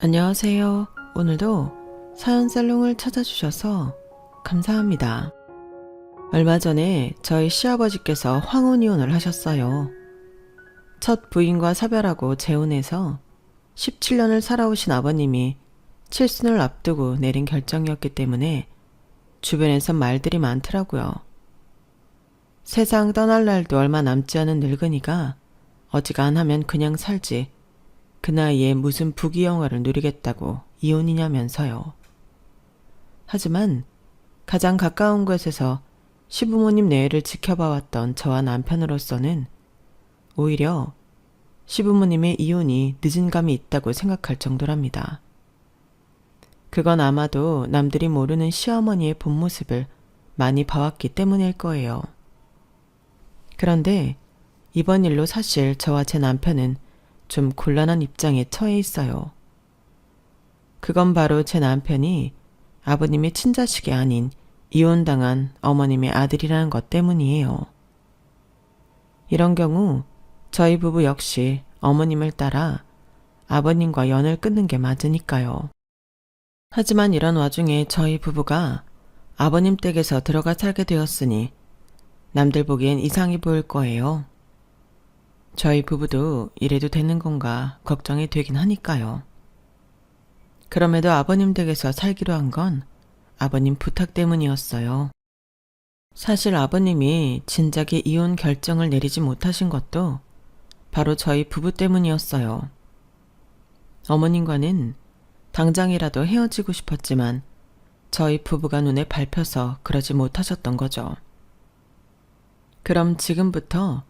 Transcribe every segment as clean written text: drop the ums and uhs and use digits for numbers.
안녕하세요. 오늘도 사연살롱을 찾아주셔서 감사합니다. 얼마 전에 저희 시아버지께서 황혼이혼을 하셨어요. 첫 부인과 사별하고 재혼해서 17년을 살아오신 아버님이 칠순을 앞두고 내린 결정이었기 때문에 주변에선 말들이 많더라고요. 세상 떠날 날도 얼마 남지 않은 늙은이가 어지간하면 그냥 살지 그 나이에 무슨 부귀영화를 누리겠다고 이혼이냐면서요. 하지만 가장 가까운 곳에서 시부모님 내외를 지켜봐왔던 저와 남편으로서는 오히려 시부모님의 이혼이 늦은 감이 있다고 생각할 정도랍니다. 그건 아마도 남들이 모르는 시어머니의 본 모습을 많이 봐왔기 때문일 거예요. 그런데 이번 일로 사실 저와 제 남편은 좀 곤란한 입장에 처해 있어요. 그건 바로 제 남편이 아버님의 친자식이 아닌 이혼당한 어머님의 아들이라는 것 때문이에요. 이런 경우 저희 부부 역시 어머님을 따라 아버님과 연을 끊는 게 맞으니까요. 하지만 이런 와중에 저희 부부가 아버님 댁에서 들어가 살게 되었으니 남들 보기엔 이상해 보일 거예요. 저희 부부도 이래도 되는 건가 걱정이 되긴 하니까요. 그럼에도 아버님 댁에서 살기로 한 건 아버님 부탁 때문이었어요. 사실 아버님이 진작에 이혼 결정을 내리지 못하신 것도 바로 저희 부부 때문이었어요. 어머님과는 당장이라도 헤어지고 싶었지만 저희 부부가 눈에 밟혀서 그러지 못하셨던 거죠. 그럼 지금부터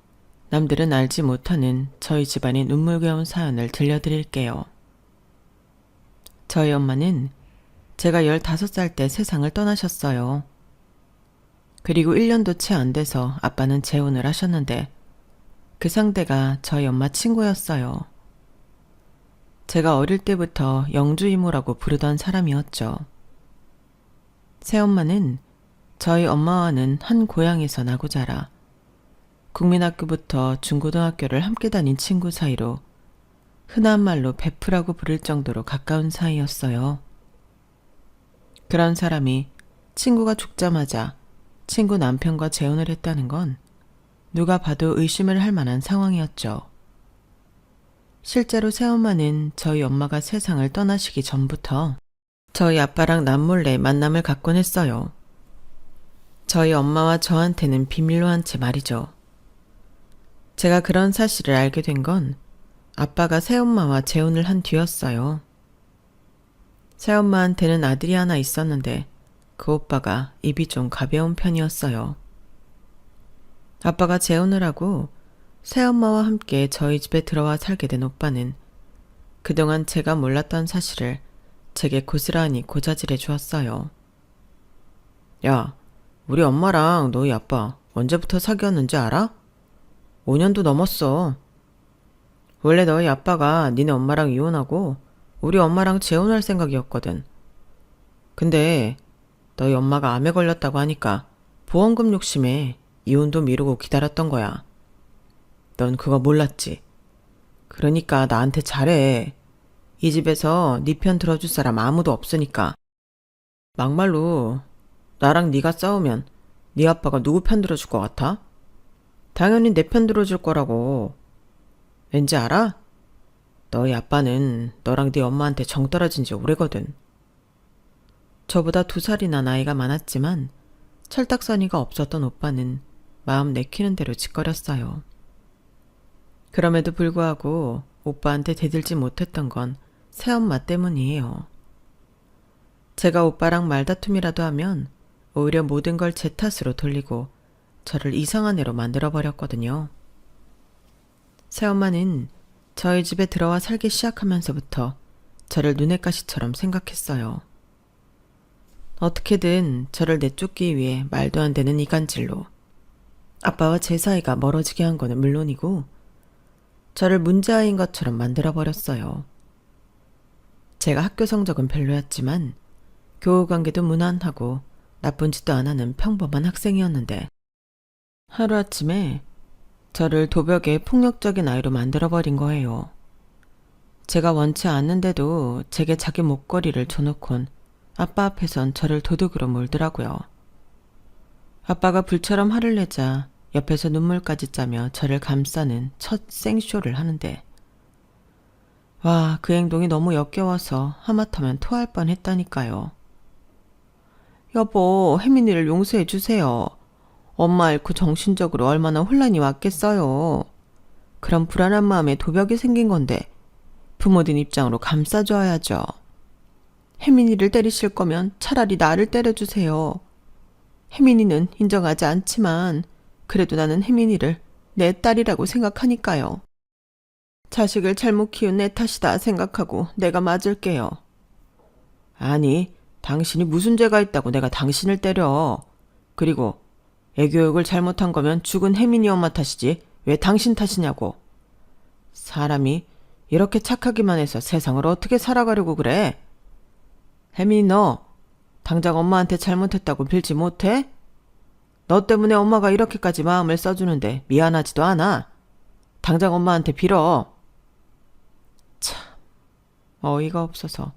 남들은 알지 못하는 저희 집안의 눈물겨운 사연을 들려드릴게요. 저희 엄마는 제가 15살 때 세상을 떠나셨어요. 그리고 1년도 채 안 돼서 아빠는 재혼을 하셨는데 그 상대가 저희 엄마 친구였어요. 제가 어릴 때부터 영주 이모라고 부르던 사람이었죠. 새엄마는 저희 엄마와는 한 고향에서 나고 자라 국민학교부터 중고등학교를 함께 다닌 친구 사이로 흔한 말로 베프라고 부를 정도로 가까운 사이였어요. 그런 사람이 친구가 죽자마자 친구 남편과 재혼을 했다는 건 누가 봐도 의심을 할 만한 상황이었죠. 실제로 새엄마는 저희 엄마가 세상을 떠나시기 전부터 저희 아빠랑 남몰래 만남을 갖곤 했어요. 저희 엄마와 저한테는 비밀로 한 채 말이죠. 제가 그런 사실을 알게 된 건 아빠가 새엄마와 재혼을 한 뒤였어요. 새엄마한테는 아들이 하나 있었는데 그 오빠가 입이 좀 가벼운 편이었어요. 아빠가 재혼을 하고 새엄마와 함께 저희 집에 들어와 살게 된 오빠는 그동안 제가 몰랐던 사실을 제게 고스란히 고자질해 주었어요. 야, 우리 엄마랑 너희 아빠 언제부터 사귀었는지 알아? 5년도 넘었어. 원래 너희 아빠가 니네 엄마랑 이혼하고 우리 엄마랑 재혼할 생각이었거든. 근데 너희 엄마가 암에 걸렸다고 하니까 보험금 욕심에 이혼도 미루고 기다렸던 거야. 넌 그거 몰랐지. 그러니까 나한테 잘해. 이 집에서 네 편 들어줄 사람 아무도 없으니까. 막말로 나랑 네가 싸우면 네 아빠가 누구 편 들어줄 것 같아? 당연히 내 편 들어줄 거라고. 왠지 알아? 너희 아빠는 너랑 네 엄마한테 정 떨어진 지 오래거든. 저보다 2살이나 나이가 많았지만 철딱서니가 없었던 오빠는 마음 내키는 대로 짓거렸어요. 그럼에도 불구하고 오빠한테 대들지 못했던 건 새엄마 때문이에요. 제가 오빠랑 말다툼이라도 하면 오히려 모든 걸 제 탓으로 돌리고 저를 이상한 애로 만들어버렸거든요. 새엄마는 저희 집에 들어와 살기 시작하면서부터 저를 눈엣 가시처럼 생각했어요. 어떻게든 저를 내쫓기 위해 말도 안 되는 이간질로 아빠와 제 사이가 멀어지게 한 거는 물론이고 저를 문제아이인 것처럼 만들어버렸어요. 제가 학교 성적은 별로였지만 교우 관계도 무난하고 나쁜 짓도 안 하는 평범한 학생이었는데 하루아침에 저를 도벽의 폭력적인 아이로 만들어버린 거예요. 제가 원치 않는데도 제게 자기 목걸이를 줘놓곤 아빠 앞에선 저를 도둑으로 몰더라고요. 아빠가 불처럼 화를 내자 옆에서 눈물까지 짜며 저를 감싸는 첫 생쇼를 하는데, 와, 그 행동이 너무 역겨워서 하마터면 토할 뻔했다니까요. 여보, 혜민이를 용서해 주세요. 엄마 잃고 정신적으로 얼마나 혼란이 왔겠어요. 그런 불안한 마음에 도벽이 생긴 건데 부모님 입장으로 감싸줘야죠. 혜민이를 때리실 거면 차라리 나를 때려주세요. 혜민이는 인정하지 않지만 그래도 나는 혜민이를 내 딸이라고 생각하니까요. 자식을 잘못 키운 내 탓이다 생각하고 내가 맞을게요. 아니, 당신이 무슨 죄가 있다고 내가 당신을 때려. 그리고 애교육을 잘못한 거면 죽은 혜민이 엄마 탓이지 왜 당신 탓이냐고. 사람이 이렇게 착하기만 해서 세상을 어떻게 살아가려고 그래? 혜민이, 너 당장 엄마한테 잘못했다고 빌지 못해? 너 때문에 엄마가 이렇게까지 마음을 써주는데 미안하지도 않아? 당장 엄마한테 빌어. 참, 어이가 없어서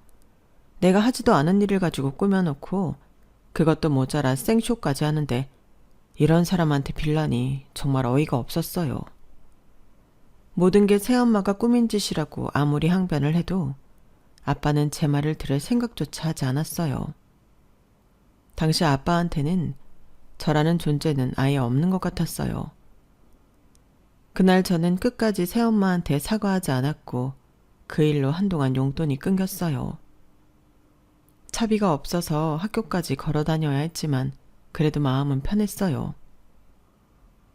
내가 하지도 않은 일을 가지고 꾸며놓고 그것도 모자라 생쇼까지 하는데 이런 사람한테 빌라니 정말 어이가 없었어요. 모든 게 새엄마가 꾸민 짓이라고 아무리 항변을 해도 아빠는 제 말을 들을 생각조차 하지 않았어요. 당시 아빠한테는 저라는 존재는 아예 없는 것 같았어요. 그날 저는 끝까지 새엄마한테 사과하지 않았고 그 일로 한동안 용돈이 끊겼어요. 차비가 없어서 학교까지 걸어 다녀야 했지만 그래도 마음은 편했어요.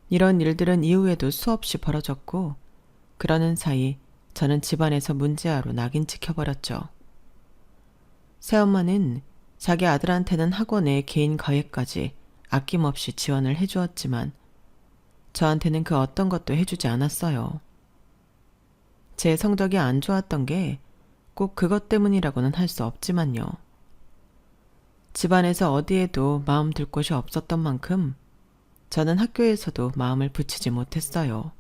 이런 일들은 이후에도 수없이 벌어졌고 그러는 사이 저는 집안에서 문제아로 낙인 찍혀버렸죠. 새엄마는 자기 아들한테는 학원에 개인 과외까지 아낌없이 지원을 해주었지만 저한테는 그 어떤 것도 해주지 않았어요. 제 성적이 안 좋았던 게 꼭 그것 때문이라고는 할 수 없지만요. 집안에서 어디에도 마음 둘 곳이 없었던 만큼 저는 학교에서도 마음을 붙이지 못했어요.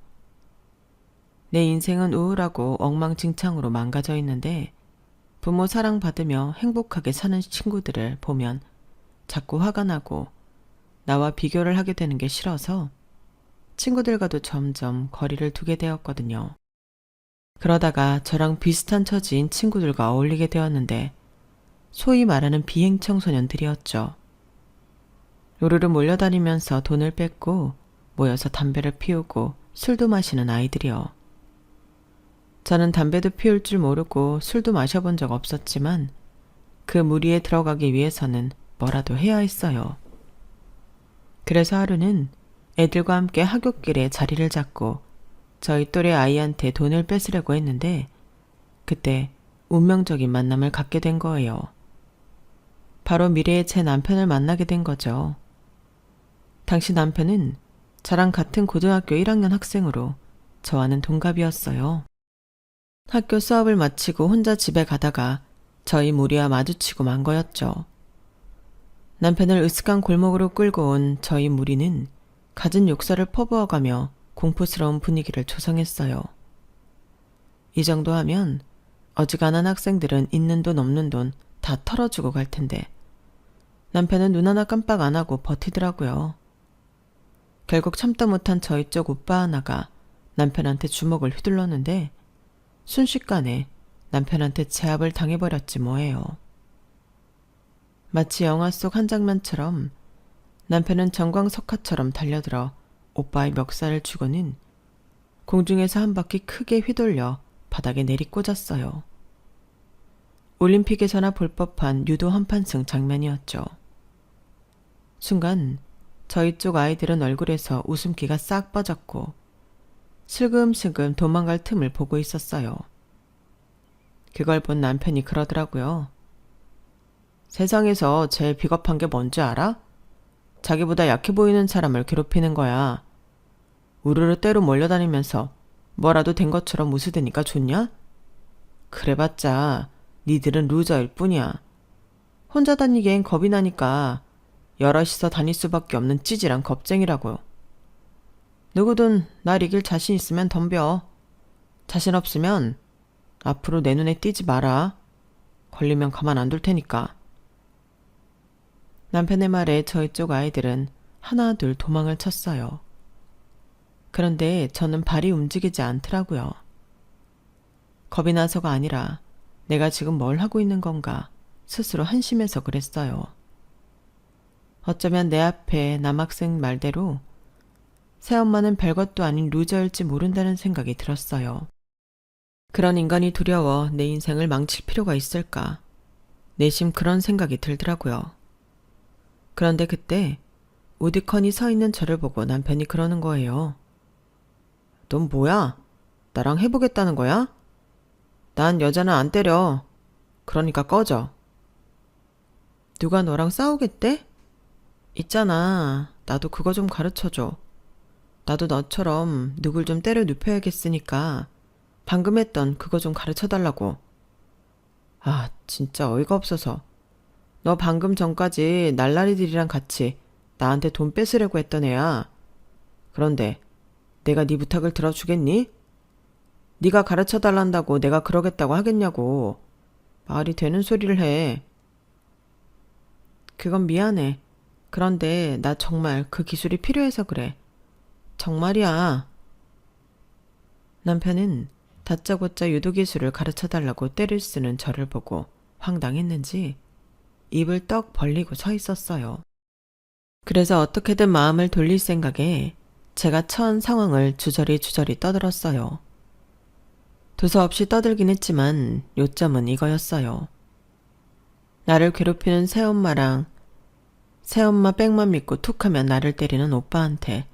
내 인생은 우울하고 엉망진창으로 망가져 있는데 부모 사랑받으며 행복하게 사는 친구들을 보면 자꾸 화가 나고 나와 비교를 하게 되는 게 싫어서 친구들과도 점점 거리를 두게 되었거든요. 그러다가 저랑 비슷한 처지인 친구들과 어울리게 되었는데 소위 말하는 비행 청소년들이었죠. 요르르 몰려다니면서 돈을 뺏고 모여서 담배를 피우고 술도 마시는 아이들이요. 저는 담배도 피울 줄 모르고 술도 마셔본 적 없었지만 그 무리에 들어가기 위해서는 뭐라도 해야 했어요. 그래서 하루는 애들과 함께 하굣길에 자리를 잡고 저희 또래 아이한테 돈을 뺏으려고 했는데 그때 운명적인 만남을 갖게 된 거예요. 바로 미래의 제 남편을 만나게 된 거죠. 당시 남편은 저랑 같은 고등학교 1학년 학생으로 저와는 동갑이었어요. 학교 수업을 마치고 혼자 집에 가다가 저희 무리와 마주치고 만 거였죠. 남편을 으슥한 골목으로 끌고 온 저희 무리는 갖은 욕설을 퍼부어가며 공포스러운 분위기를 조성했어요. 이 정도 하면 어지간한 학생들은 있는 돈 없는 돈 다 털어주고 갈 텐데 남편은 눈 하나 깜빡 안 하고 버티더라고요. 결국 참다 못한 저희 쪽 오빠 하나가 남편한테 주먹을 휘둘렀는데 순식간에 남편한테 제압을 당해버렸지 뭐예요. 마치 영화 속 한 장면처럼 남편은 정광석화처럼 달려들어 오빠의 멱살을 쥐고는 공중에서 한 바퀴 크게 휘돌려 바닥에 내리꽂았어요. 올림픽에서나 볼 법한 유도 한판승 장면이었죠. 순간 저희 쪽 아이들은 얼굴에서 웃음기가 싹 빠졌고 슬금슬금 도망갈 틈을 보고 있었어요. 그걸 본 남편이 그러더라고요. 세상에서 제일 비겁한 게 뭔지 알아? 자기보다 약해 보이는 사람을 괴롭히는 거야. 우르르 때로 몰려다니면서 뭐라도 된 것처럼 무스대니까 좋냐? 그래봤자 니들은 루저일 뿐이야. 혼자 다니기엔 겁이 나니까 여럿이서 다닐 수밖에 없는 찌질한 겁쟁이라고요. 누구든 날 이길 자신 있으면 덤벼. 자신 없으면 앞으로 내 눈에 띄지 마라. 걸리면 가만 안 둘 테니까. 남편의 말에 저희 쪽 아이들은 하나 둘 도망을 쳤어요. 그런데 저는 발이 움직이지 않더라고요. 겁이 나서가 아니라 내가 지금 뭘 하고 있는 건가 스스로 한심해서 그랬어요. 어쩌면 내 앞에 남학생 말대로 새엄마는 별것도 아닌 루저일지 모른다는 생각이 들었어요. 그런 인간이 두려워 내 인생을 망칠 필요가 있을까? 내심 그런 생각이 들더라고요. 그런데 그때 우디컨이 서 있는 저를 보고 남편이 그러는 거예요. 넌 뭐야? 나랑 해보겠다는 거야? 난 여자는 안 때려. 그러니까 꺼져. 누가 너랑 싸우겠대? 있잖아. 나도 그거 좀 가르쳐줘. 나도 너처럼 누굴 좀 때려 눕혀야겠으니까 방금 했던 그거 좀 가르쳐달라고. 아, 진짜 어이가 없어서. 너 방금 전까지 날라리들이랑 같이 나한테 돈 뺏으려고 했던 애야. 그런데 내가 네 부탁을 들어주겠니? 네가 가르쳐달란다고 내가 그러겠다고 하겠냐고. 말이 되는 소리를 해. 그건 미안해. 그런데 나 정말 그 기술이 필요해서 그래. 정말이야. 남편은 다짜고짜 유도 기술을 가르쳐달라고 떼를 쓰는 저를 보고 황당했는지 입을 떡 벌리고 서 있었어요. 그래서 어떻게든 마음을 돌릴 생각에 제가 처한 상황을 주저리 떠들었어요. 두서없이 떠들긴 했지만 요점은 이거였어요. 나를 괴롭히는 새엄마랑 새엄마 백만 믿고 툭하면 나를 때리는 오빠한테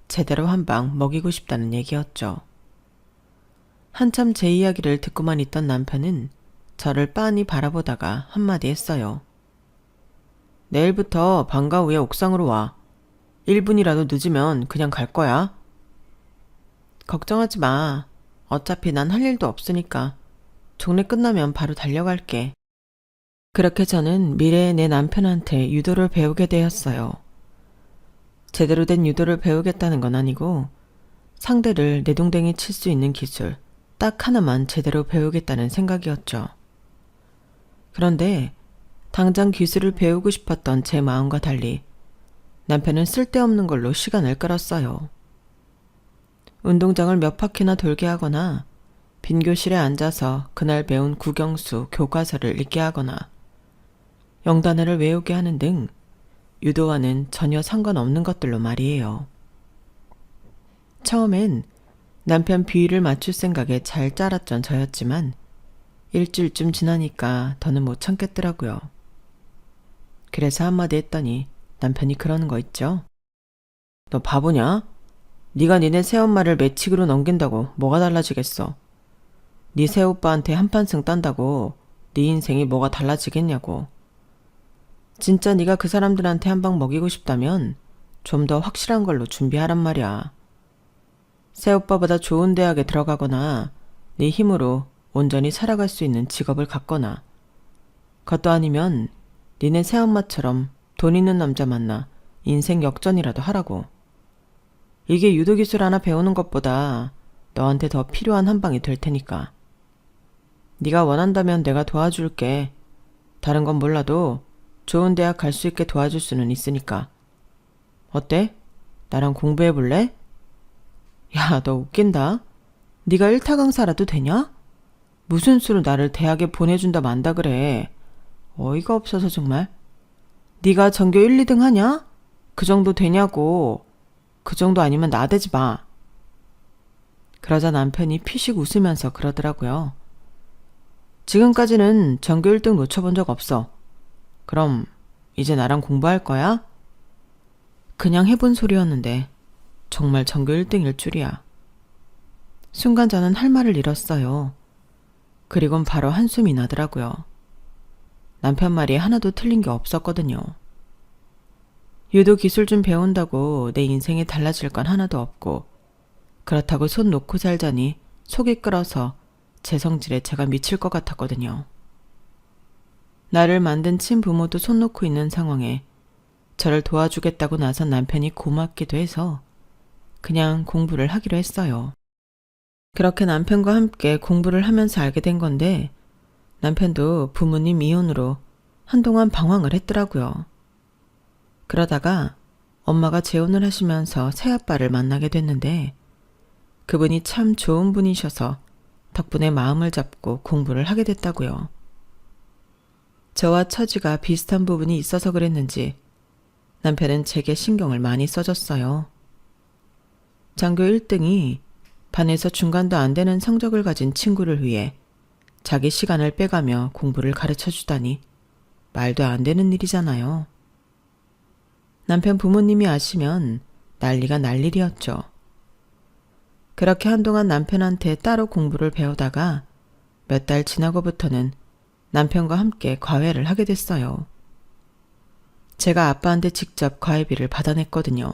제대로 한 방 먹이고 싶다는 얘기였죠. 한참 제 이야기를 듣고만 있던 남편은 저를 빤히 바라보다가 한마디 했어요. 내일부터 방과 후에 옥상으로 와. 1분이라도 늦으면 그냥 갈 거야. 걱정하지 마. 어차피 난 할 일도 없으니까. 종례 끝나면 바로 달려갈게. 그렇게 저는 미래의 내 남편한테 유도를 배우게 되었어요. 제대로 된 유도를 배우겠다는 건 아니고 상대를 내동댕이 칠 수 있는 기술 딱 하나만 제대로 배우겠다는 생각이었죠. 그런데 당장 기술을 배우고 싶었던 제 마음과 달리 남편은 쓸데없는 걸로 시간을 끌었어요. 운동장을 몇 바퀴나 돌게 하거나 빈 교실에 앉아서 그날 배운 국영수 교과서를 읽게 하거나 영단어를 외우게 하는 등 유도와는 전혀 상관없는 것들로 말이에요. 처음엔 남편 비위를 맞출 생각에 잘 짜랐던 저였지만 일주일쯤 지나니까 더는 못 참겠더라고요. 그래서 한마디 했더니 남편이 그러는 거 있죠. 너 바보냐? 네가 니네 새엄마를 매칭으로 넘긴다고 뭐가 달라지겠어. 네 새오빠한테 한판승 딴다고 네 인생이 뭐가 달라지겠냐고. 진짜 네가 그 사람들한테 한 방 먹이고 싶다면 좀 더 확실한 걸로 준비하란 말이야. 새오빠보다 좋은 대학에 들어가거나 네 힘으로 온전히 살아갈 수 있는 직업을 갖거나 그것도 아니면 니네 새엄마처럼 돈 있는 남자 만나 인생 역전이라도 하라고. 이게 유도기술 하나 배우는 것보다 너한테 더 필요한 한 방이 될 테니까. 네가 원한다면 내가 도와줄게. 다른 건 몰라도 좋은 대학 갈 수 있게 도와줄 수는 있으니까. 어때? 나랑 공부해 볼래? 야, 너 웃긴다. 네가 1타 강사라도 되냐? 무슨 수로 나를 대학에 보내준다 만다 그래. 어이가 없어서 정말. 네가 전교 1, 2등 하냐? 그 정도 되냐고. 그 정도 아니면 나대지 마. 그러자 남편이 피식 웃으면서 그러더라고요. 지금까지는 전교 1등 놓쳐본 적 없어. 그럼 이제 나랑 공부할 거야? 그냥 해본 소리였는데 정말 전교 1등일 줄이야. 순간 저는 할 말을 잃었어요. 그리곤 바로 한숨이 나더라고요. 남편 말이 하나도 틀린 게 없었거든요. 유도 기술 좀 배운다고 내 인생에 달라질 건 하나도 없고 그렇다고 손 놓고 살자니 속이 끓어서 제 성질에 제가 미칠 것 같았거든요. 나를 만든 친부모도 손 놓고 있는 상황에 저를 도와주겠다고 나선 남편이 고맙기도 해서 그냥 공부를 하기로 했어요. 그렇게 남편과 함께 공부를 하면서 알게 된 건데 남편도 부모님 이혼으로 한동안 방황을 했더라고요. 그러다가 엄마가 재혼을 하시면서 새아빠를 만나게 됐는데 그분이 참 좋은 분이셔서 덕분에 마음을 잡고 공부를 하게 됐다고요. 저와 처지가 비슷한 부분이 있어서 그랬는지 남편은 제게 신경을 많이 써줬어요. 장교 1등이 반에서 중간도 안 되는 성적을 가진 친구를 위해 자기 시간을 빼가며 공부를 가르쳐 주다니 말도 안 되는 일이잖아요. 남편 부모님이 아시면 난리가 날 일이었죠. 그렇게 한동안 남편한테 따로 공부를 배우다가 몇 달 지나고부터는 남편과 함께 과외를 하게 됐어요. 제가 아빠한테 직접 과외비를 받아냈거든요.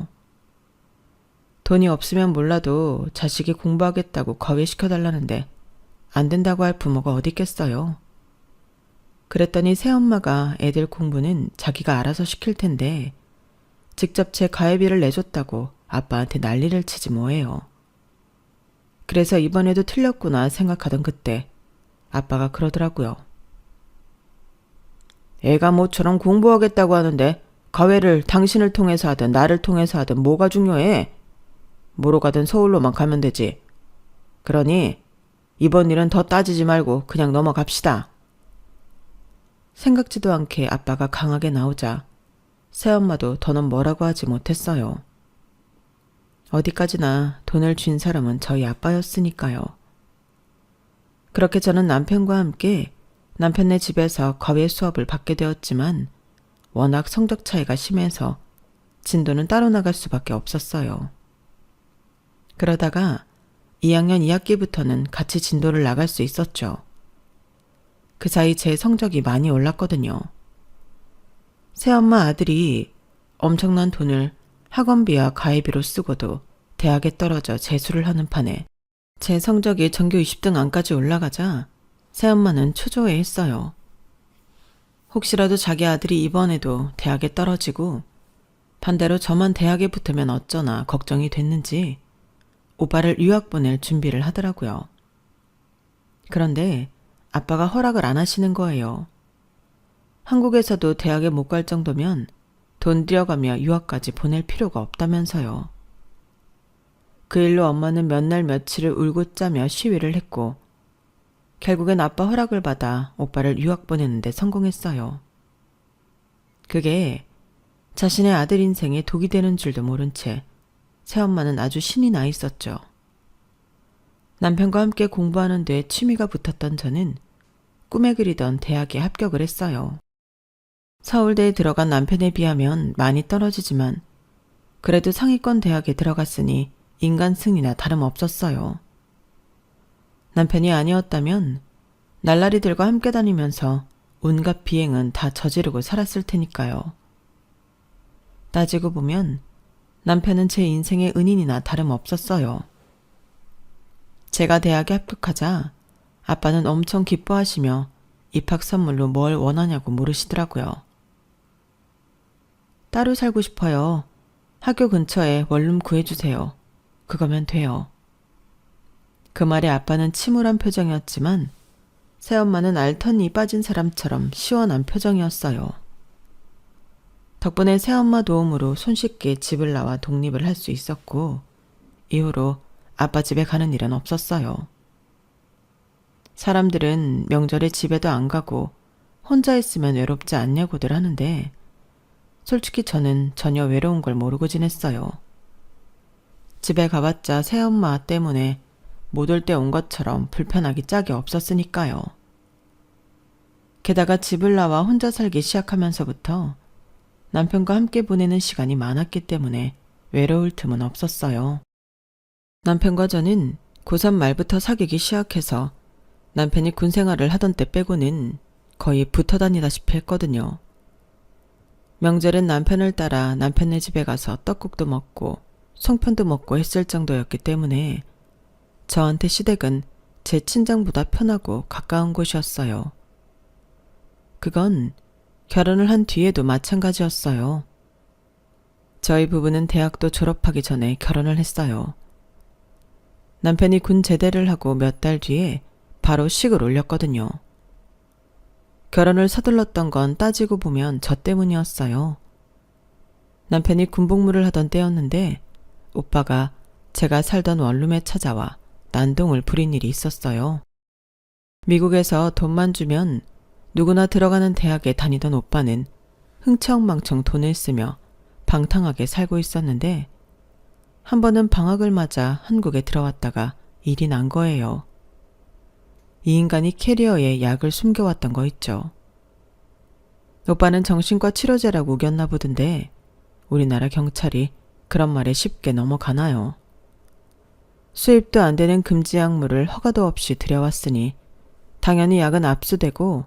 돈이 없으면 몰라도 자식이 공부하겠다고 과외시켜달라는데 안 된다고 할 부모가 어디 있겠어요. 그랬더니 새엄마가 애들 공부는 자기가 알아서 시킬 텐데 직접 제 과외비를 내줬다고 아빠한테 난리를 치지 뭐예요. 그래서 이번에도 틀렸구나 생각하던 그때 아빠가 그러더라고요. 애가 모처럼 공부하겠다고 하는데 과외를 당신을 통해서 하든 나를 통해서 하든 뭐가 중요해? 뭐로 가든 서울로만 가면 되지. 그러니 이번 일은 더 따지지 말고 그냥 넘어갑시다. 생각지도 않게 아빠가 강하게 나오자 새엄마도 더는 뭐라고 하지 못했어요. 어디까지나 돈을 쥔 사람은 저희 아빠였으니까요. 그렇게 저는 남편과 함께 남편네 집에서 과외 수업을 받게 되었지만 워낙 성적 차이가 심해서 진도는 따로 나갈 수밖에 없었어요. 그러다가 2학년 2학기부터는 같이 진도를 나갈 수 있었죠. 그 사이 제 성적이 많이 올랐거든요. 새엄마 아들이 엄청난 돈을 학원비와 과외비로 쓰고도 대학에 떨어져 재수를 하는 판에 제 성적이 전교 20등 안까지 올라가자 새엄마는 초조해했어요. 혹시라도 자기 아들이 이번에도 대학에 떨어지고 반대로 저만 대학에 붙으면 어쩌나 걱정이 됐는지 오빠를 유학 보낼 준비를 하더라고요. 그런데 아빠가 허락을 안 하시는 거예요. 한국에서도 대학에 못 갈 정도면 돈 들여가며 유학까지 보낼 필요가 없다면서요. 그 일로 엄마는 몇 날 며칠을 울고 짜며 시위를 했고 결국엔 아빠 허락을 받아 오빠를 유학 보내는데 성공했어요. 그게 자신의 아들 인생에 독이 되는 줄도 모른 채 새엄마는 아주 신이 나 있었죠. 남편과 함께 공부하는 데 취미가 붙었던 저는 꿈에 그리던 대학에 합격을 했어요. 서울대에 들어간 남편에 비하면 많이 떨어지지만 그래도 상위권 대학에 들어갔으니 인간 승리나 다름없었어요. 남편이 아니었다면 날라리들과 함께 다니면서 온갖 비행은 다 저지르고 살았을 테니까요. 따지고 보면 남편은 제 인생의 은인이나 다름없었어요. 제가 대학에 합격하자 아빠는 엄청 기뻐하시며 입학 선물로 뭘 원하냐고 물으시더라고요. 따로 살고 싶어요. 학교 근처에 원룸 구해주세요. 그거면 돼요. 그 말에 아빠는 침울한 표정이었지만 새엄마는 알턴이 빠진 사람처럼 시원한 표정이었어요. 덕분에 새엄마 도움으로 손쉽게 집을 나와 독립을 할 수 있었고 이후로 아빠 집에 가는 일은 없었어요. 사람들은 명절에 집에도 안 가고 혼자 있으면 외롭지 않냐고들 하는데 솔직히 저는 전혀 외로운 걸 모르고 지냈어요. 집에 가봤자 새엄마 때문에 못 올 때 온 것처럼 불편하기 짝이 없었으니까요. 게다가 집을 나와 혼자 살기 시작하면서부터 남편과 함께 보내는 시간이 많았기 때문에 외로울 틈은 없었어요. 남편과 저는 고3 말부터 사귀기 시작해서 남편이 군 생활을 하던 때 빼고는 거의 붙어 다니다시피 했거든요. 명절엔 남편을 따라 남편네 집에 가서 떡국도 먹고 송편도 먹고 했을 정도였기 때문에 저한테 시댁은 제 친정보다 편하고 가까운 곳이었어요. 그건 결혼을 한 뒤에도 마찬가지였어요. 저희 부부는 대학도 졸업하기 전에 결혼을 했어요. 남편이 군 제대를 하고 몇 달 뒤에 바로 식을 올렸거든요. 결혼을 서둘렀던 건 따지고 보면 저 때문이었어요. 남편이 군복무를 하던 때였는데 오빠가 제가 살던 원룸에 찾아와 난동을 부린 일이 있었어요. 미국에서 돈만 주면 누구나 들어가는 대학에 다니던 오빠는 흥청망청 돈을 쓰며 방탕하게 살고 있었는데 한 번은 방학을 맞아 한국에 들어왔다가 일이 난 거예요. 이 인간이 캐리어에 약을 숨겨왔던 거 있죠. 오빠는 정신과 치료제라고 우겼나 보던데 우리나라 경찰이 그런 말에 쉽게 넘어가나요? 수입도 안 되는 금지 약물을 허가도 없이 들여왔으니 당연히 약은 압수되고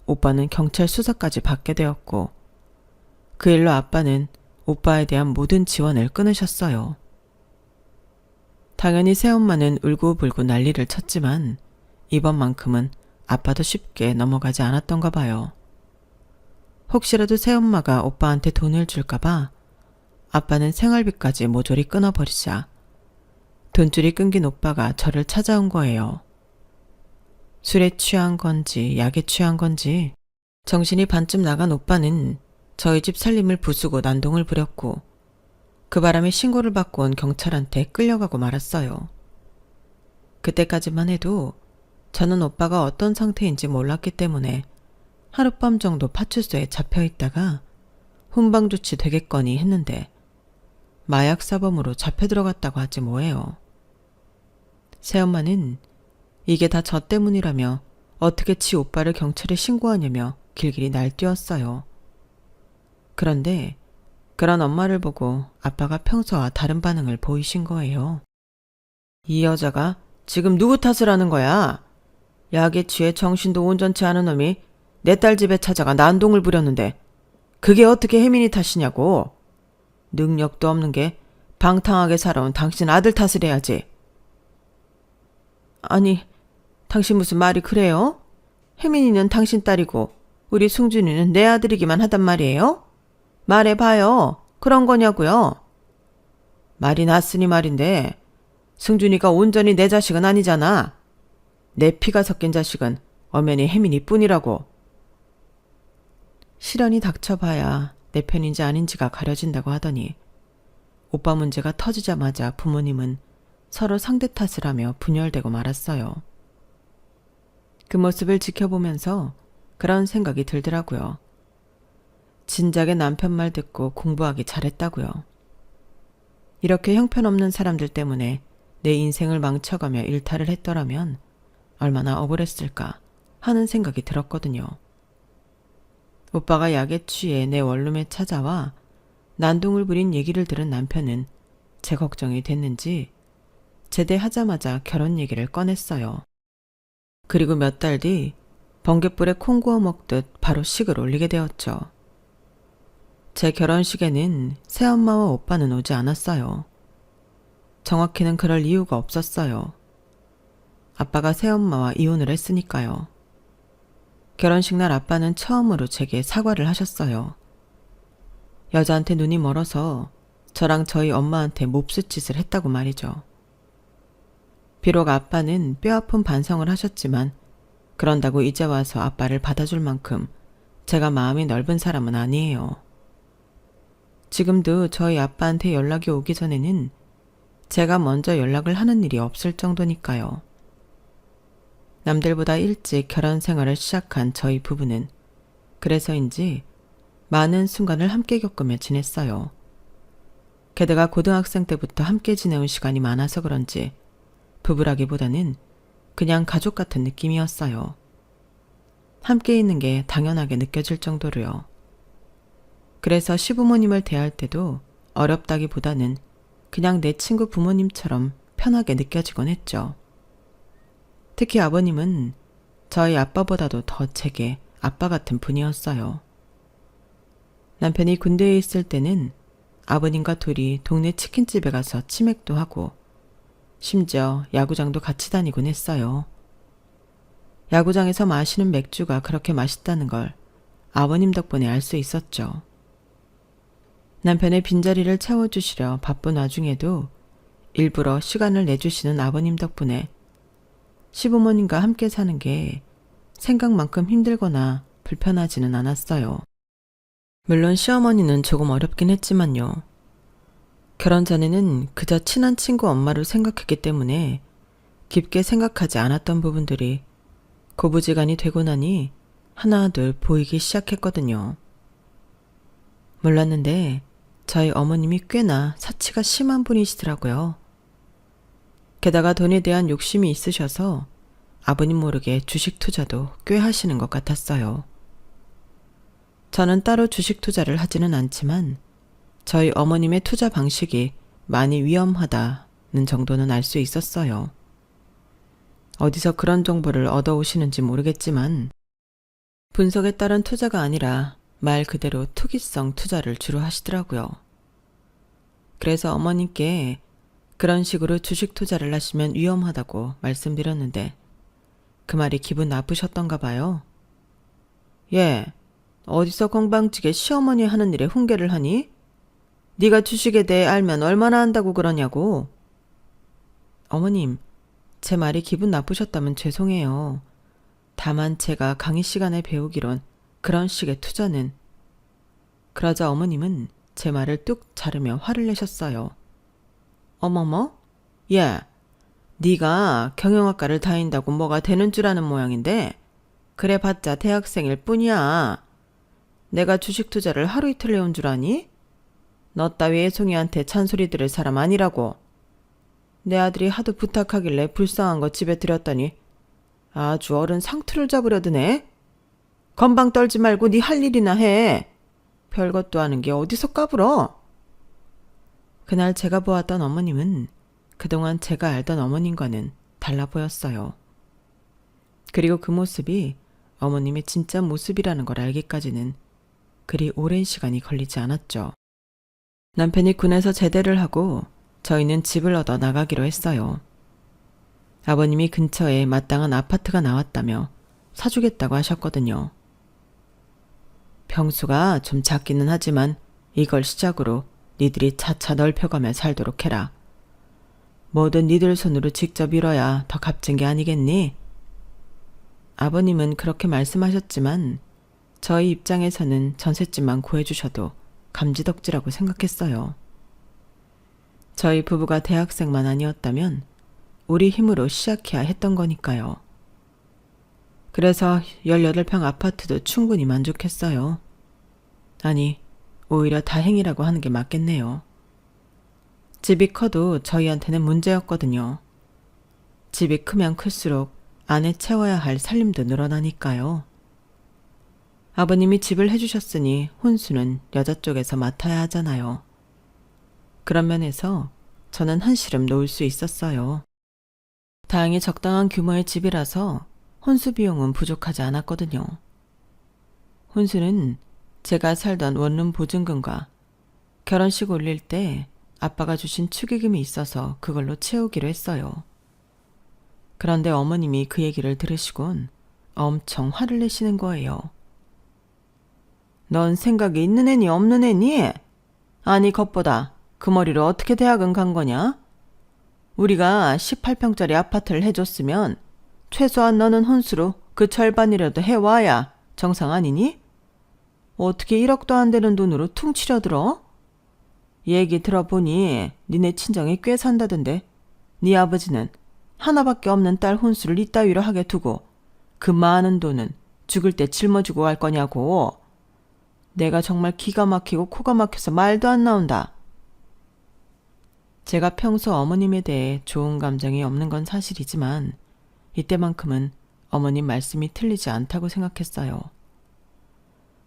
오빠는 경찰 수사까지 받게 되었고 그 일로 아빠는 오빠에 대한 모든 지원을 끊으셨어요. 당연히 새엄마는 울고불고 난리를 쳤지만 이번만큼은 아빠도 쉽게 넘어가지 않았던가 봐요. 혹시라도 새엄마가 오빠한테 돈을 줄까봐 아빠는 생활비까지 모조리 끊어버리자 돈줄이 끊긴 오빠가 저를 찾아온 거예요. 술에 취한 건지 약에 취한 건지 정신이 반쯤 나간 오빠는 저희 집 살림을 부수고 난동을 부렸고 그 바람에 신고를 받고 온 경찰한테 끌려가고 말았어요. 그때까지만 해도 저는 오빠가 어떤 상태인지 몰랐기 때문에 하룻밤 정도 파출소에 잡혀있다가 훈방조치 되겠거니 했는데 마약 사범으로 잡혀 들어갔다고 하지 뭐예요. 새엄마는 이게 다 저 때문이라며 어떻게 지 오빠를 경찰에 신고하냐며 길길이 날뛰었어요. 그런데 그런 엄마를 보고 아빠가 평소와 다른 반응을 보이신 거예요. 이 여자가 지금 누구 탓을 하는 거야? 약에 취해 정신도 온전치 않은 놈이 내 딸 집에 찾아가 난동을 부렸는데 그게 어떻게 혜민이 탓이냐고. 능력도 없는 게 방탕하게 살아온 당신 아들 탓을 해야지. 아니, 당신 무슨 말이 그래요? 혜민이는 당신 딸이고 우리 승준이는 내 아들이기만 하단 말이에요? 말해봐요. 그런 거냐고요? 말이 났으니 말인데 승준이가 온전히 내 자식은 아니잖아. 내 피가 섞인 자식은 엄연히 혜민이 뿐이라고. 시련이 닥쳐봐야 내 편인지 아닌지가 가려진다고 하더니 오빠 문제가 터지자마자 부모님은 서로 상대 탓을 하며 분열되고 말았어요. 그 모습을 지켜보면서 그런 생각이 들더라고요. 진작에 남편 말 듣고 공부하기 잘했다고요. 이렇게 형편없는 사람들 때문에 내 인생을 망쳐가며 일탈을 했더라면 얼마나 억울했을까 하는 생각이 들었거든요. 오빠가 약에 취해 내 원룸에 찾아와 난동을 부린 얘기를 들은 남편은 제 걱정이 됐는지 제대하자마자 결혼 얘기를 꺼냈어요. 그리고 몇 달 뒤 번갯불에 콩 구워 먹듯 바로 식을 올리게 되었죠. 제 결혼식에는 새엄마와 오빠는 오지 않았어요. 정확히는 그럴 이유가 없었어요. 아빠가 새엄마와 이혼을 했으니까요. 결혼식 날 아빠는 처음으로 제게 사과를 하셨어요. 여자한테 눈이 멀어서 저랑 저희 엄마한테 몹쓸 짓을 했다고 말이죠. 비록 아빠는 뼈아픈 반성을 하셨지만 그런다고 이제 와서 아빠를 받아줄 만큼 제가 마음이 넓은 사람은 아니에요. 지금도 저희 아빠한테 연락이 오기 전에는 제가 먼저 연락을 하는 일이 없을 정도니까요. 남들보다 일찍 결혼 생활을 시작한 저희 부부는 그래서인지 많은 순간을 함께 겪으며 지냈어요. 게다가 고등학생 때부터 함께 지내온 시간이 많아서 그런지 부부라기보다는 그냥 가족 같은 느낌이었어요. 함께 있는 게 당연하게 느껴질 정도로요. 그래서 시부모님을 대할 때도 어렵다기보다는 그냥 내 친구 부모님처럼 편하게 느껴지곤 했죠. 특히 아버님은 저희 아빠보다도 더 제게 아빠 같은 분이었어요. 남편이 군대에 있을 때는 아버님과 둘이 동네 치킨집에 가서 치맥도 하고 심지어 야구장도 같이 다니곤 했어요. 야구장에서 마시는 맥주가 그렇게 맛있다는 걸 아버님 덕분에 알 수 있었죠. 남편의 빈자리를 채워주시려 바쁜 와중에도 일부러 시간을 내주시는 아버님 덕분에 시부모님과 함께 사는 게 생각만큼 힘들거나 불편하지는 않았어요. 물론 시어머니는 조금 어렵긴 했지만요. 결혼 전에는 그저 친한 친구 엄마로 생각했기 때문에 깊게 생각하지 않았던 부분들이 고부지간이 되고 나니 하나둘 보이기 시작했거든요. 몰랐는데 저희 어머님이 꽤나 사치가 심한 분이시더라고요. 게다가 돈에 대한 욕심이 있으셔서 아버님 모르게 주식 투자도 꽤 하시는 것 같았어요. 저는 따로 주식 투자를 하지는 않지만 저희 어머님의 투자 방식이 많이 위험하다는 정도는 알 수 있었어요. 어디서 그런 정보를 얻어오시는지 모르겠지만 분석에 따른 투자가 아니라 말 그대로 투기성 투자를 주로 하시더라고요. 그래서 어머님께 그런 식으로 주식 투자를 하시면 위험하다고 말씀드렸는데 그 말이 기분 나쁘셨던가 봐요. 예, 어디서 건방지게 시어머니 하는 일에 훈계를 하니? 네가 주식에 대해 알면 얼마나 안다고 그러냐고. 어머님, 제 말이 기분 나쁘셨다면 죄송해요. 다만 제가 강의 시간에 배우기론 그런 식의 투자는. 그러자 어머님은 제 말을 뚝 자르며 화를 내셨어요. 어머머? 야, 네가 경영학과를 다닌다고 뭐가 되는 줄 아는 모양인데 그래봤자 대학생일 뿐이야. 내가 주식 투자를 하루 이틀 해온 줄 아니? 너 따위 애송이한테 잔소리 들을 사람 아니라고. 내 아들이 하도 부탁하길래 불쌍한 거 집에 들였더니 아주 어른 상투를 잡으려 드네. 건방 떨지 말고 네 할 일이나 해. 별것도 아는 게 어디서 까불어. 그날 제가 보았던 어머님은 그동안 제가 알던 어머님과는 달라 보였어요. 그리고 그 모습이 어머님의 진짜 모습이라는 걸 알기까지는 그리 오랜 시간이 걸리지 않았죠. 남편이 군에서 제대를 하고 저희는 집을 얻어 나가기로 했어요. 아버님이 근처에 마땅한 아파트가 나왔다며 사주겠다고 하셨거든요. 평수가 좀 작기는 하지만 이걸 시작으로 니들이 차차 넓혀가며 살도록 해라. 뭐든 니들 손으로 직접 이뤄야 더 값진 게 아니겠니? 아버님은 그렇게 말씀하셨지만 저희 입장에서는 전셋집만 구해주셔도 감지덕지라고 생각했어요. 저희 부부가 대학생만 아니었다면 우리 힘으로 시작해야 했던 거니까요. 그래서 18평 아파트도 충분히 만족했어요. 아니, 오히려 다행이라고 하는 게 맞겠네요. 집이 커도 저희한테는 문제였거든요. 집이 크면 클수록 안에 채워야 할 살림도 늘어나니까요. 아버님이 집을 해주셨으니 혼수는 여자 쪽에서 맡아야 하잖아요. 그런 면에서 저는 한시름 놓을 수 있었어요. 다행히 적당한 규모의 집이라서 혼수 비용은 부족하지 않았거든요. 혼수는 제가 살던 원룸 보증금과 결혼식 올릴 때 아빠가 주신 축의금이 있어서 그걸로 채우기로 했어요. 그런데 어머님이 그 얘기를 들으시곤 엄청 화를 내시는 거예요. 넌 생각이 있는 애니 없는 애니? 아니 겉보다 그 머리로 어떻게 대학은 간 거냐? 우리가 18평짜리 아파트를 해줬으면 최소한 너는 혼수로 그 절반이라도 해와야 정상 아니니? 어떻게 1억도 안 되는 돈으로 퉁치려 들어? 얘기 들어보니 니네 친정이 꽤 산다던데 네 아버지는 하나밖에 없는 딸 혼수를 이따위로 하게 두고 그 많은 돈은 죽을 때 짊어지고 갈 거냐고. 내가 정말 기가 막히고 코가 막혀서 말도 안 나온다. 제가 평소 어머님에 대해 좋은 감정이 없는 건 사실이지만 이때만큼은 어머님 말씀이 틀리지 않다고 생각했어요.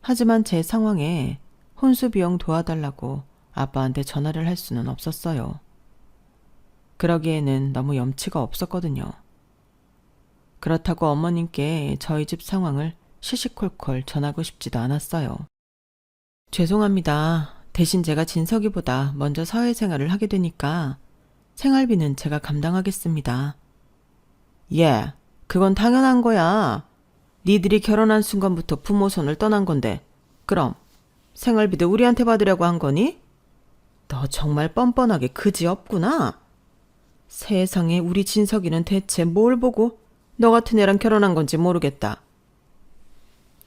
하지만 제 상황에 혼수 비용 도와달라고 아빠한테 전화를 할 수는 없었어요. 그러기에는 너무 염치가 없었거든요. 그렇다고 어머님께 저희 집 상황을 시시콜콜 전하고 싶지도 않았어요. 죄송합니다. 대신 제가 진석이보다 먼저 사회생활을 하게 되니까 생활비는 제가 감당하겠습니다. 예, 그건 당연한 거야. 니들이 결혼한 순간부터 부모 손을 떠난 건데 그럼 생활비도 우리한테 받으려고 한 거니? 너 정말 뻔뻔하게 그지 없구나. 세상에 우리 진석이는 대체 뭘 보고 너 같은 애랑 결혼한 건지 모르겠다.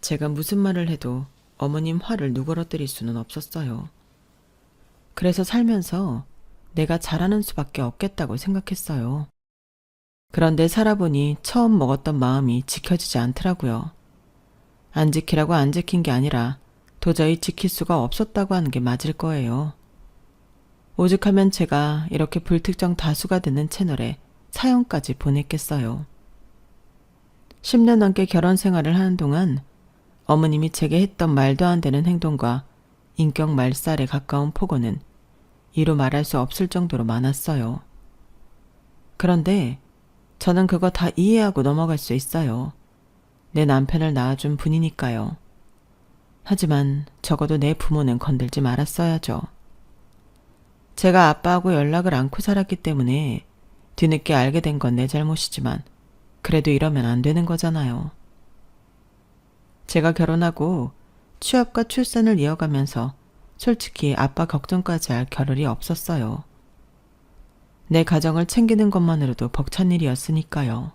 제가 무슨 말을 해도 어머님 화를 누그러뜨릴 수는 없었어요. 그래서 살면서 내가 잘하는 수밖에 없겠다고 생각했어요. 그런데 살아보니 처음 먹었던 마음이 지켜지지 않더라고요. 안 지키라고 안 지킨 게 아니라 도저히 지킬 수가 없었다고 하는 게 맞을 거예요. 오죽하면 제가 이렇게 불특정 다수가 되는 채널에 사연까지 보냈겠어요. 10년 넘게 결혼 생활을 하는 동안 어머님이 제게 했던 말도 안 되는 행동과 인격 말살에 가까운 폭언은 이루 말할 수 없을 정도로 많았어요. 그런데 저는 그거 다 이해하고 넘어갈 수 있어요. 내 남편을 낳아준 분이니까요. 하지만 적어도 내 부모는 건들지 말았어야죠. 제가 아빠하고 연락을 않고 살았기 때문에 뒤늦게 알게 된 건 내 잘못이지만 그래도 이러면 안 되는 거잖아요. 제가 결혼하고 취업과 출산을 이어가면서 솔직히 아빠 걱정까지 할 겨를이 없었어요. 내 가정을 챙기는 것만으로도 벅찬 일이었으니까요.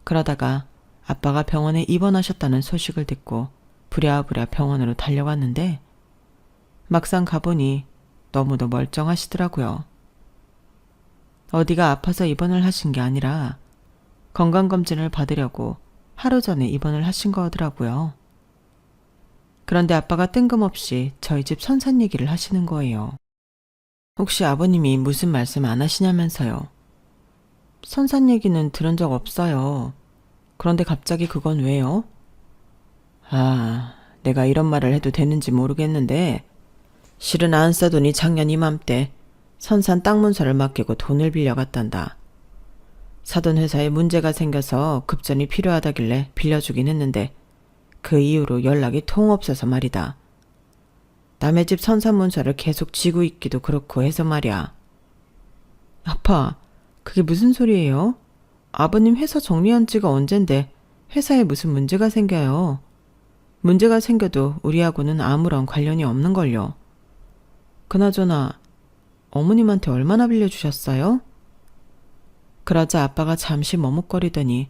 그러다가 아빠가 병원에 입원하셨다는 소식을 듣고 부랴부랴 병원으로 달려갔는데 막상 가보니 너무도 멀쩡하시더라고요. 어디가 아파서 입원을 하신 게 아니라 건강검진을 받으려고 하루 전에 입원을 하신 거더라고요. 그런데 아빠가 뜬금없이 저희 집 선산 얘기를 하시는 거예요. 혹시 아버님이 무슨 말씀 안 하시냐면서요. 선산 얘기는 들은 적 없어요. 그런데 갑자기 그건 왜요? 내가 이런 말을 해도 되는지 모르겠는데 실은 안 써돈이 작년 이맘때 선산 땅 문서를 맡기고 돈을 빌려갔단다. 사돈 회사에 문제가 생겨서 급전이 필요하다길래 빌려주긴 했는데 그 이후로 연락이 통 없어서 말이다. 남의 집 선산 문서를 계속 쥐고 있기도 그렇고 해서 말이야. 아빠, 그게 무슨 소리예요? 아버님 회사 정리한 지가 언젠데 회사에 무슨 문제가 생겨요. 문제가 생겨도 우리하고는 아무런 관련이 없는걸요. 그나저나 어머님한테 얼마나 빌려주셨어요? 그러자 아빠가 잠시 머뭇거리더니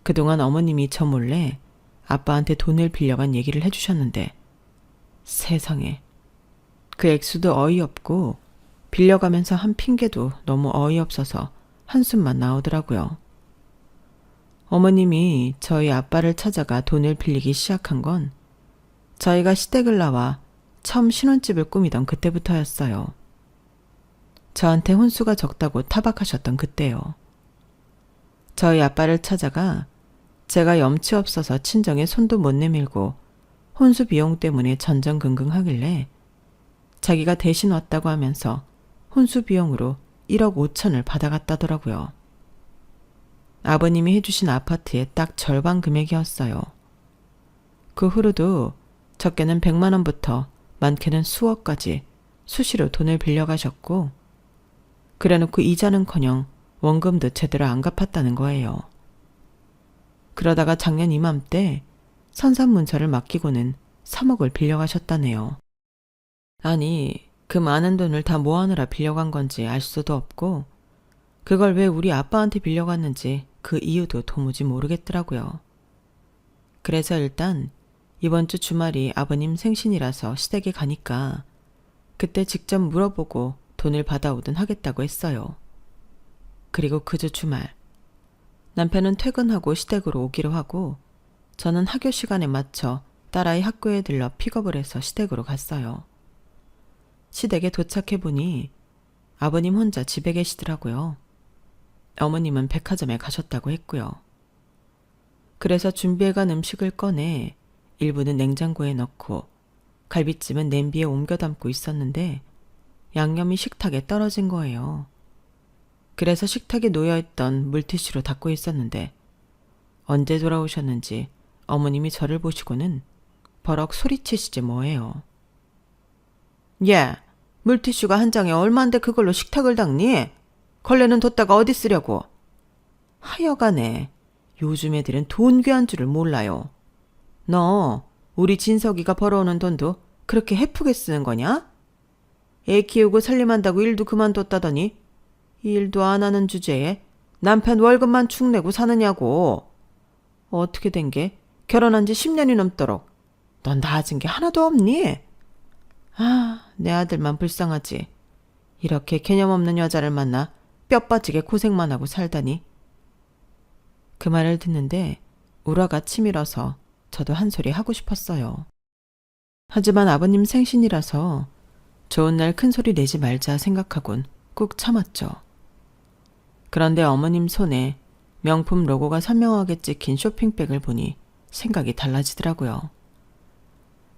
그동안 어머님이 저 몰래 아빠한테 돈을 빌려간 얘기를 해주셨는데 세상에 그 액수도 어이없고 빌려가면서 한 핑계도 너무 어이없어서 한숨만 나오더라고요. 어머님이 저희 아빠를 찾아가 돈을 빌리기 시작한 건 저희가 시댁을 나와 처음 신혼집을 꾸미던 그때부터였어요. 저한테 혼수가 적다고 타박하셨던 그때요. 저희 아빠를 찾아가 제가 염치 없어서 친정에 손도 못 내밀고 혼수 비용 때문에 전전긍긍하길래 자기가 대신 왔다고 하면서 혼수 비용으로 1억 5천을 받아갔다더라고요. 아버님이 해주신 아파트의 딱 절반 금액이었어요. 그 후로도 적게는 100만 원부터 많게는 수억까지 수시로 돈을 빌려가셨고 그래놓고 이자는커녕 원금도 제대로 안 갚았다는 거예요. 그러다가 작년 이맘때 선산문서를 맡기고는 3억을 빌려가셨다네요. 아니, 그 많은 돈을 다 뭐하느라 빌려간 건지 알 수도 없고 그걸 왜 우리 아빠한테 빌려갔는지 그 이유도 도무지 모르겠더라고요. 그래서 일단 이번 주 주말이 아버님 생신이라서 시댁에 가니까 그때 직접 물어보고 돈을 받아오든 하겠다고 했어요. 그리고 그 주 주말 남편은 퇴근하고 시댁으로 오기로 하고 저는 학교 시간에 맞춰 딸아이 학교에 들러 픽업을 해서 시댁으로 갔어요. 시댁에 도착해보니 아버님 혼자 집에 계시더라고요. 어머님은 백화점에 가셨다고 했고요. 그래서 준비해간 음식을 꺼내 일부는 냉장고에 넣고 갈비찜은 냄비에 옮겨 담고 있었는데 양념이 식탁에 떨어진 거예요. 그래서 식탁에 놓여있던 물티슈로 닦고 있었는데 언제 돌아오셨는지 어머님이 저를 보시고는 버럭 소리치시지 뭐예요. 야, 물티슈가 한 장에 얼만데 그걸로 식탁을 닦니? 걸레는 뒀다가 어디 쓰려고? 하여간에 요즘 애들은 돈 귀한 줄을 몰라요. 너 우리 진석이가 벌어오는 돈도 그렇게 헤프게 쓰는 거냐? 애 키우고 살림한다고 일도 그만뒀다더니 일도 안 하는 주제에 남편 월급만 축 내고 사느냐고. 어떻게 된 게 결혼한 지 10년이 넘도록 넌 나아진 게 하나도 없니? 내 아들만 불쌍하지. 이렇게 개념 없는 여자를 만나 뼈 빠지게 고생만 하고 살다니. 그 말을 듣는데 우라가 치밀어서 저도 한 소리 하고 싶었어요. 하지만 아버님 생신이라서 좋은 날 큰 소리 내지 말자 생각하곤 꾹 참았죠. 그런데 어머님 손에 명품 로고가 선명하게 찍힌 쇼핑백을 보니 생각이 달라지더라고요.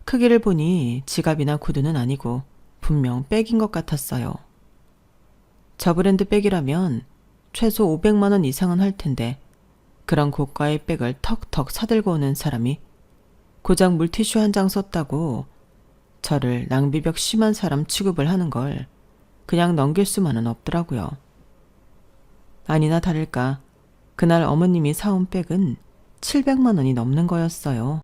크기를 보니 지갑이나 구두는 아니고 분명 백인 것 같았어요. 저 브랜드 백이라면 최소 500만 원 이상은 할 텐데 그런 고가의 백을 턱턱 사들고 오는 사람이 고작 물티슈 한 장 썼다고 저를 낭비벽 심한 사람 취급을 하는 걸 그냥 넘길 수만은 없더라고요. 아니나 다를까 그날 어머님이 사온 백은 700만 원이 넘는 거였어요.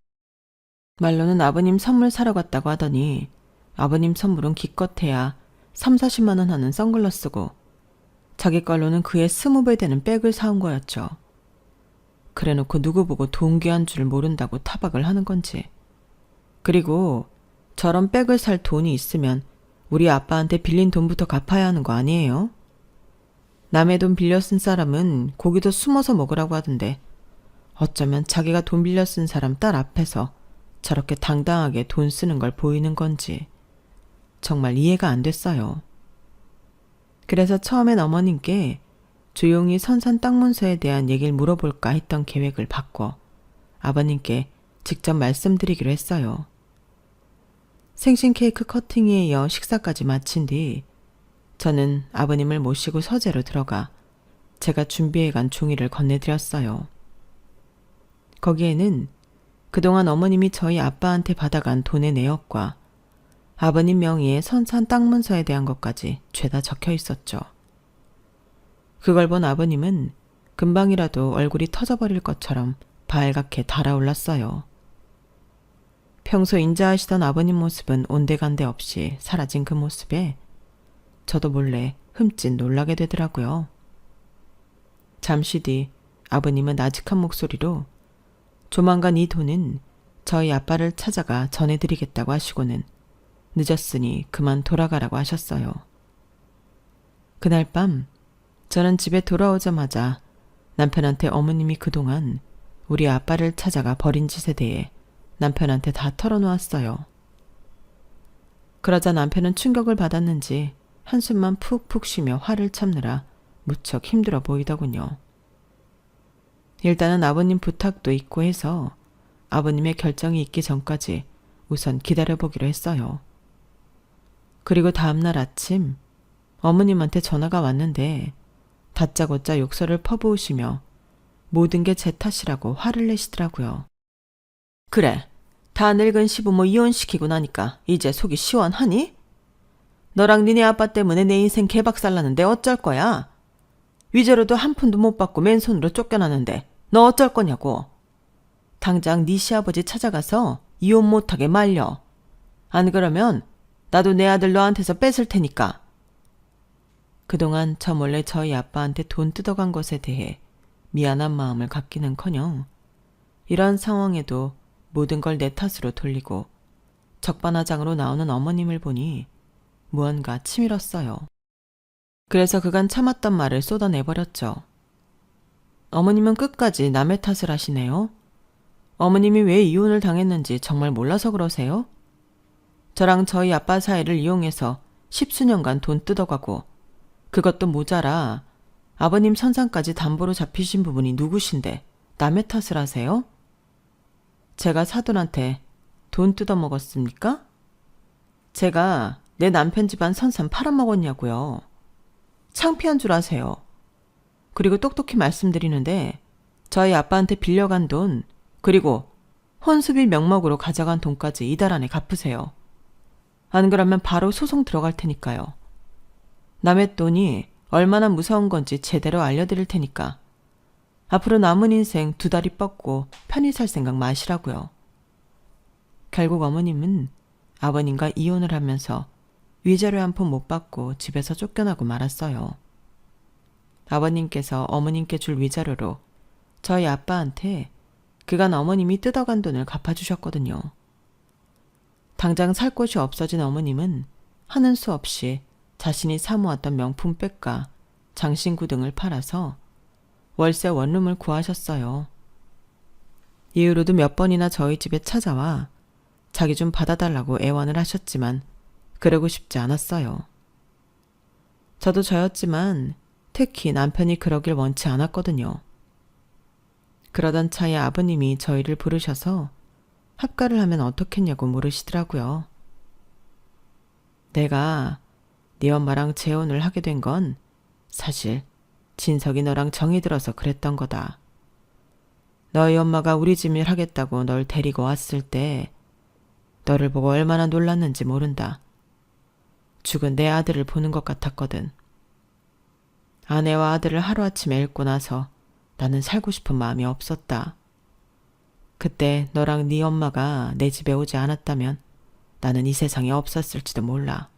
말로는 아버님 선물 사러 갔다고 하더니 아버님 선물은 기껏해야 3, 40만 원 하는 선글라스고 자기 걸로는 그의 20배 되는 백을 사온 거였죠. 그래놓고 누구 보고 돈 귀한 줄 모른다고 타박을 하는 건지. 그리고 저런 백을 살 돈이 있으면 우리 아빠한테 빌린 돈부터 갚아야 하는 거 아니에요? 남의 돈 빌려 쓴 사람은 고기도 숨어서 먹으라고 하던데 어쩌면 자기가 돈 빌려 쓴 사람 딸 앞에서 저렇게 당당하게 돈 쓰는 걸 보이는 건지 정말 이해가 안 됐어요. 그래서 처음엔 어머님께 조용히 선산 땅 문서에 대한 얘기를 물어볼까 했던 계획을 바꿔 아버님께 직접 말씀드리기로 했어요. 생신 케이크 커팅에 이어 식사까지 마친 뒤 저는 아버님을 모시고 서재로 들어가 제가 준비해간 종이를 건네드렸어요. 거기에는 그동안 어머님이 저희 아빠한테 받아간 돈의 내역과 아버님 명의의 선산 땅 문서에 대한 것까지 죄다 적혀 있었죠. 그걸 본 아버님은 금방이라도 얼굴이 터져버릴 것처럼 발갛게 달아올랐어요. 평소 인자하시던 아버님 모습은 온데간데 없이 사라진 그 모습에 저도 몰래 흠칫 놀라게 되더라고요. 잠시 뒤 아버님은 나직한 목소리로 조만간 이 돈은 저희 아빠를 찾아가 전해드리겠다고 하시고는 늦었으니 그만 돌아가라고 하셨어요. 그날 밤 저는 집에 돌아오자마자 남편한테 어머님이 그동안 우리 아빠를 찾아가 버린 짓에 대해 남편한테 다 털어놓았어요. 그러자 남편은 충격을 받았는지 한숨만 푹푹 쉬며 화를 참느라 무척 힘들어 보이더군요. 일단은 아버님 부탁도 있고 해서 아버님의 결정이 있기 전까지 우선 기다려보기로 했어요. 그리고 다음날 아침 어머님한테 전화가 왔는데 다짜고짜 욕설을 퍼부으시며 모든 게 제 탓이라고 화를 내시더라고요. 그래, 다 늙은 시부모 이혼시키고 나니까 이제 속이 시원하니? 너랑 니네 아빠 때문에 내 인생 개박살나는데 어쩔 거야? 위자료도 한 푼도 못 받고 맨손으로 쫓겨나는데 너 어쩔 거냐고. 당장 네 시아버지 찾아가서 이혼 못하게 말려. 안 그러면 나도 내 아들 너한테서 뺏을 테니까. 그동안 저 몰래 저희 아빠한테 돈 뜯어간 것에 대해 미안한 마음을 갖기는커녕 이런 상황에도 모든 걸 내 탓으로 돌리고 적반하장으로 나오는 어머님을 보니 무언가 치밀었어요. 그래서 그간 참았던 말을 쏟아내버렸죠. 어머님은 끝까지 남의 탓을 하시네요. 어머님이 왜 이혼을 당했는지 정말 몰라서 그러세요? 저랑 저희 아빠 사이를 이용해서 10수년간 돈 뜯어가고 그것도 모자라 아버님 선상까지 담보로 잡히신 부분이 누구신데 남의 탓을 하세요? 제가 사돈한테 돈 뜯어먹었습니까? 제가 내 남편 집안 선산 팔아먹었냐고요. 창피한 줄 아세요. 그리고 똑똑히 말씀드리는데 저희 아빠한테 빌려간 돈 그리고 혼수비 명목으로 가져간 돈까지 이달 안에 갚으세요. 안 그러면 바로 소송 들어갈 테니까요. 남의 돈이 얼마나 무서운 건지 제대로 알려드릴 테니까 앞으로 남은 인생 두 다리 뻗고 편히 살 생각 마시라고요. 결국 어머님은 아버님과 이혼을 하면서 위자료 한 푼 못 받고 집에서 쫓겨나고 말았어요. 아버님께서 어머님께 줄 위자료로 저희 아빠한테 그간 어머님이 뜯어간 돈을 갚아주셨거든요. 당장 살 곳이 없어진 어머님은 하는 수 없이 자신이 사모았던 명품백과 장신구 등을 팔아서 월세 원룸을 구하셨어요. 이후로도 몇 번이나 저희 집에 찾아와 자기 좀 받아달라고 애원을 하셨지만 그러고 싶지 않았어요. 저도 저였지만 특히 남편이 그러길 원치 않았거든요. 그러던 차에 아버님이 저희를 부르셔서 합가를 하면 어떻겠냐고 물으시더라고요. 내가 네 엄마랑 재혼을 하게 된 건 사실 진석이 너랑 정이 들어서 그랬던 거다. 너희 엄마가 우리 집 일 하겠다고 널 데리고 왔을 때 너를 보고 얼마나 놀랐는지 모른다. 죽은 내 아들을 보는 것 같았거든. 아내와 아들을 하루아침에 잃고 나서 나는 살고 싶은 마음이 없었다. 그때 너랑 네 엄마가 내 집에 오지 않았다면 나는 이 세상에 없었을지도 몰라.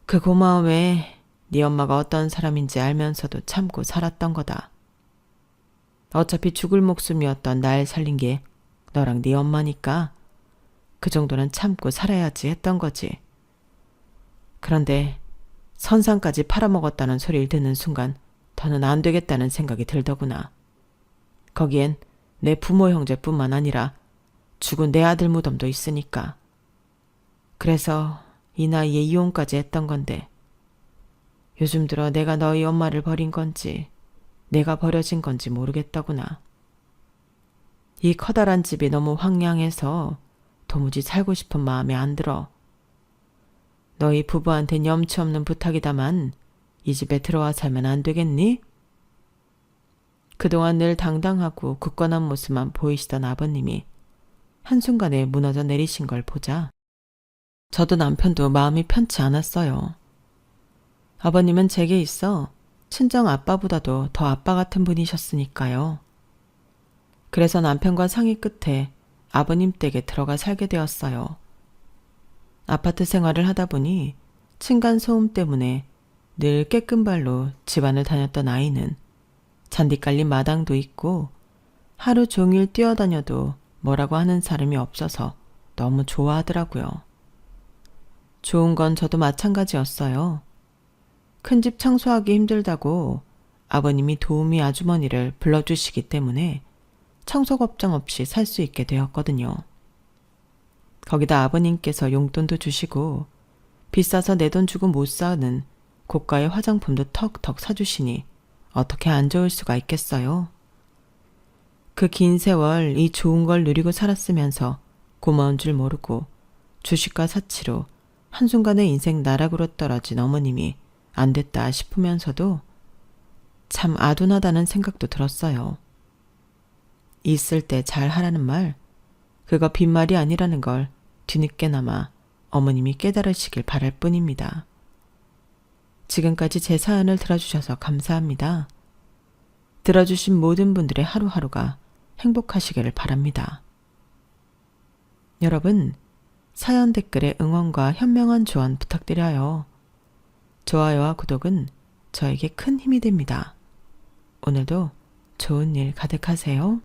그 고마움에 네 엄마가 어떤 사람인지 알면서도 참고 살았던 거다. 어차피 죽을 목숨이었던 날 살린 게 너랑 네 엄마니까 그 정도는 참고 살아야지 했던 거지. 그런데 선상까지 팔아먹었다는 소리를 듣는 순간 더는 안 되겠다는 생각이 들더구나. 거기엔 내 부모 형제뿐만 아니라 죽은 내 아들 무덤도 있으니까. 그래서 이 나이에 이혼까지 했던 건데 요즘 들어 내가 너희 엄마를 버린 건지 내가 버려진 건지 모르겠더구나. 이 커다란 집이 너무 황량해서 도무지 살고 싶은 마음이 안 들어. 너희 부부한텐 염치 없는 부탁이다만 이 집에 들어와 살면 안 되겠니? 그동안 늘 당당하고 굳건한 모습만 보이시던 아버님이 한순간에 무너져 내리신 걸 보자 저도 남편도 마음이 편치 않았어요. 아버님은 제게 있어 친정 아빠보다도 더 아빠 같은 분이셨으니까요. 그래서 남편과 상의 끝에 아버님 댁에 들어가 살게 되었어요. 아파트 생활을 하다 보니 층간소음 때문에 늘 깨끗 발로 집안을 다녔던 아이는 잔디 깔린 마당도 있고 하루 종일 뛰어다녀도 뭐라고 하는 사람이 없어서 너무 좋아하더라고요. 좋은 건 저도 마찬가지였어요. 큰 집 청소하기 힘들다고 아버님이 도우미 아주머니를 불러주시기 때문에 청소 걱정 없이 살 수 있게 되었거든요. 거기다 아버님께서 용돈도 주시고 비싸서 내 돈 주고 못 사는 고가의 화장품도 턱턱 사주시니 어떻게 안 좋을 수가 있겠어요. 그 긴 세월 이 좋은 걸 누리고 살았으면서 고마운 줄 모르고 주식과 사치로 한순간에 인생 나락으로 떨어진 어머님이 안 됐다 싶으면서도 참 아둔하다는 생각도 들었어요. 있을 때 잘 하라는 말, 그거 빈말이 아니라는 걸 뒤늦게나마 어머님이 깨달으시길 바랄 뿐입니다. 지금까지 제 사연을 들어주셔서 감사합니다. 들어주신 모든 분들의 하루하루가 행복하시기를 바랍니다. 여러분, 사연 댓글에 응원과 현명한 조언 부탁드려요. 좋아요와 구독은 저에게 큰 힘이 됩니다. 오늘도 좋은 일 가득하세요.